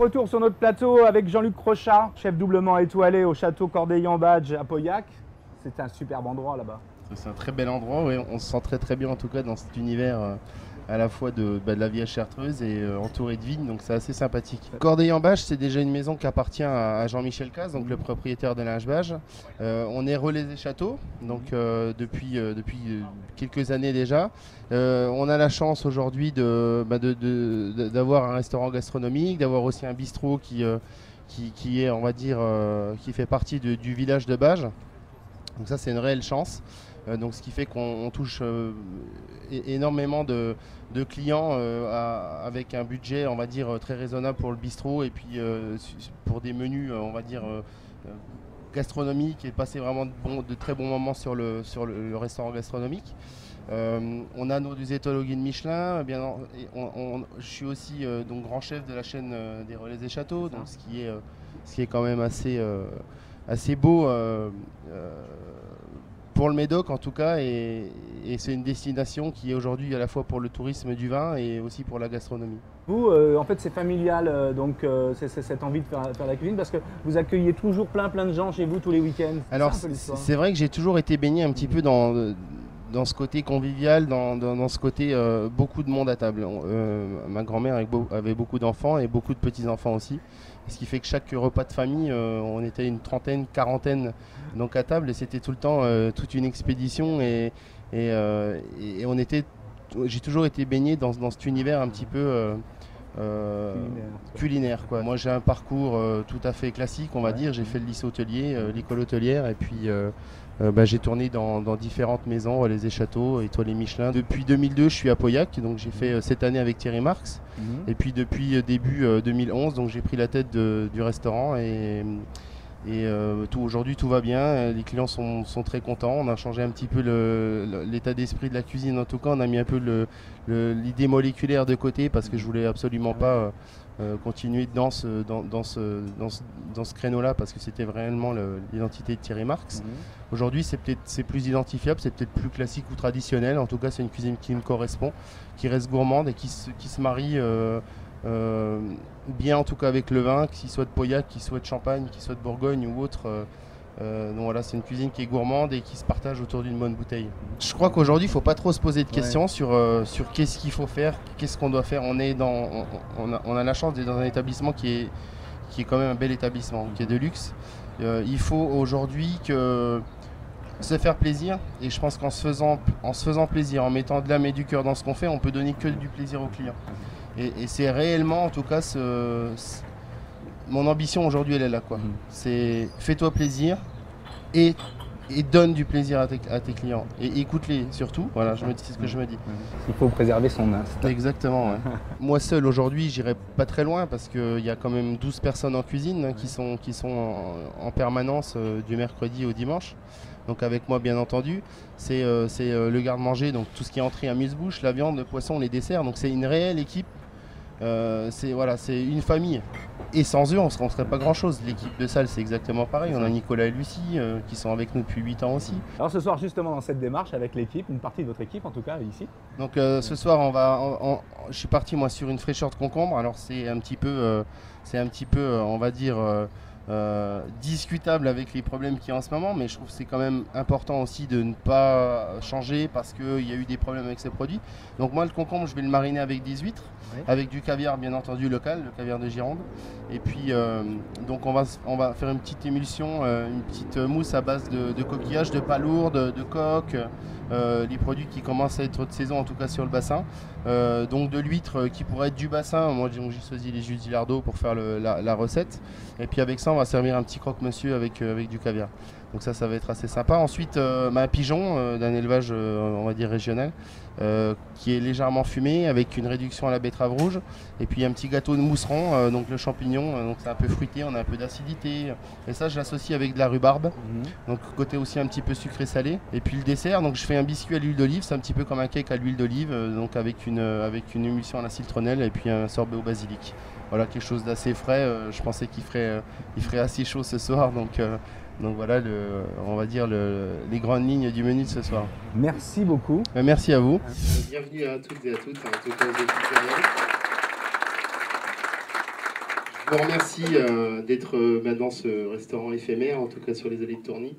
retour sur notre plateau avec Jean-Luc Crochat, chef doublement étoilé au château Cordeillan-Badge à Pauillac. C'est un superbe endroit là-bas. C'est un très bel endroit, oui. On se sent très très bien en tout cas dans cet univers à la fois de la Viège chartreuse et entouré de vignes, donc c'est assez sympathique. Cordeillan-Badge, c'est déjà une maison qui appartient à Jean-Michel Caz, donc le propriétaire de Linge-Badge. On est relais des châteaux, donc depuis quelques années déjà. On a la chance aujourd'hui d'avoir un restaurant gastronomique, d'avoir aussi un bistrot qui est, on va dire, qui fait partie du village de Badge. Donc ça, c'est une réelle chance. Donc ce qui fait qu'on touche énormément de clients avec un budget, on va dire, très raisonnable pour le bistrot et puis pour des menus, on va dire, gastronomiques et passer vraiment de très bons moments sur le restaurant gastronomique. On a nos 2 étoiles au guide Michelin. Je suis aussi donc grand chef de la chaîne des Relais des Châteaux, donc ce qui est quand même assez beau pour le Médoc en tout cas, et c'est une destination qui est aujourd'hui à la fois pour le tourisme du vin et aussi pour la gastronomie. Vous, en fait, c'est familial, donc c'est cette envie de faire la cuisine, parce que vous accueillez toujours plein de gens chez vous tous les week-ends. Alors c'est vrai que j'ai toujours été baigné un petit peu dans ce côté convivial, dans ce côté beaucoup de monde à table. Ma grand-mère avait beaucoup d'enfants et beaucoup de petits-enfants aussi. Ce qui fait que chaque repas de famille, on était une trentaine, quarantaine donc à table, et c'était tout le temps toute une expédition. Et j'ai toujours été baigné dans cet univers un petit peu culinaire, quoi. Moi j'ai un parcours tout à fait classique, on va dire. J'ai fait le lycée hôtelier, l'école hôtelière, et puis j'ai tourné dans différentes maisons, Relais des Châteaux, étoilé Michelin. Depuis 2002, je suis à Pauillac, donc j'ai fait cette année avec Thierry Marx. Et puis depuis début 2011, donc j'ai pris la tête du restaurant, et aujourd'hui tout va bien. Les clients sont très contents. On a changé un petit peu l'état d'esprit de la cuisine, en tout cas. On a mis un peu l'idée moléculaire de côté, parce que je voulais absolument pas continuer dans ce créneau-là, parce que c'était vraiment l'identité de Thierry Marx. Aujourd'hui, c'est plus identifiable, c'est peut-être plus classique ou traditionnel. En tout cas, c'est une cuisine qui me correspond, qui reste gourmande et qui se marie bien, en tout cas, avec le vin, qu'il soit de Pauillac, qu'il soit de Champagne, qu'il soit de Bourgogne ou autre. Donc voilà, c'est une cuisine qui est gourmande et qui se partage autour d'une bonne bouteille. Je crois qu'aujourd'hui, il ne faut pas trop se poser de questions sur qu'est-ce qu'il faut faire, qu'est-ce qu'on doit faire. On a la chance d'être dans un établissement qui est quand même un bel établissement, qui est de luxe. Il faut aujourd'hui se faire plaisir, et je pense qu'en se faisant plaisir, en mettant de l'âme et du cœur dans ce qu'on fait, on peut donner que du plaisir aux clients. Et c'est réellement, en tout cas, mon ambition aujourd'hui, elle est là, quoi. C'est fais-toi plaisir et donne du plaisir à tes clients, et écoute-les surtout. Voilà, c'est ce que je me dis. Il faut préserver son instinct. Exactement, ouais. Moi seul aujourd'hui, j'irai pas très loin, parce qu'il y a quand même 12 personnes en cuisine, qui sont en permanence du mercredi au dimanche. Donc avec moi, bien entendu, c'est le garde-manger, donc tout ce qui est entrée, amuse-bouche, la viande, le poisson, les desserts. Donc c'est une réelle équipe. C'est une famille, et sans eux on ne serait pas grand chose. L'équipe de salle, c'est exactement pareil. On a Nicolas et Lucie qui sont avec nous depuis 8 ans aussi. Alors ce soir, justement, dans cette démarche avec l'équipe, une partie de votre équipe en tout cas ici. Donc ce soir je suis parti moi sur une fraîcheur de concombre. Alors c'est un petit peu on va dire discutable avec les problèmes qu'il y a en ce moment, mais je trouve que c'est quand même important aussi de ne pas changer parce qu'il y a eu des problèmes avec ces produits. Donc moi, le concombre, je vais le mariner avec des huîtres, avec du caviar bien entendu local, le caviar de Gironde. Et puis donc on va faire une petite émulsion, une petite mousse à base de coquillages, de palourdes, de coques, les produits qui commencent à être de saison, en tout cas sur le bassin. Donc de l'huître qui pourrait être du bassin. Moi j'ai choisi les jus d'Ilardo pour faire la recette. Et puis avec ça, on va servir un petit croque-monsieur avec du caviar. Donc ça va être assez sympa. Ensuite, un pigeon d'un élevage, on va dire régional, qui est légèrement fumé avec une réduction à la betterave rouge. Et puis un petit gâteau de mousseron, donc le champignon, donc c'est un peu fruité, on a un peu d'acidité. Et ça, je l'associe avec de la rhubarbe. Donc côté aussi un petit peu sucré-salé. Et puis le dessert, donc je fais un biscuit à l'huile d'olive, c'est un petit peu comme un cake à l'huile d'olive, donc avec une émulsion à la citronnelle et puis un sorbet au basilic. Voilà, quelque chose d'assez frais. Je pensais qu'il ferait assez chaud ce soir, donc voilà, on va dire les grandes lignes du menu de ce soir. Merci beaucoup. Merci à vous. Bienvenue à toutes et à toutes. En tout cas, je vous remercie d'être dans ce restaurant éphémère, en tout cas sur les allées de Tourny.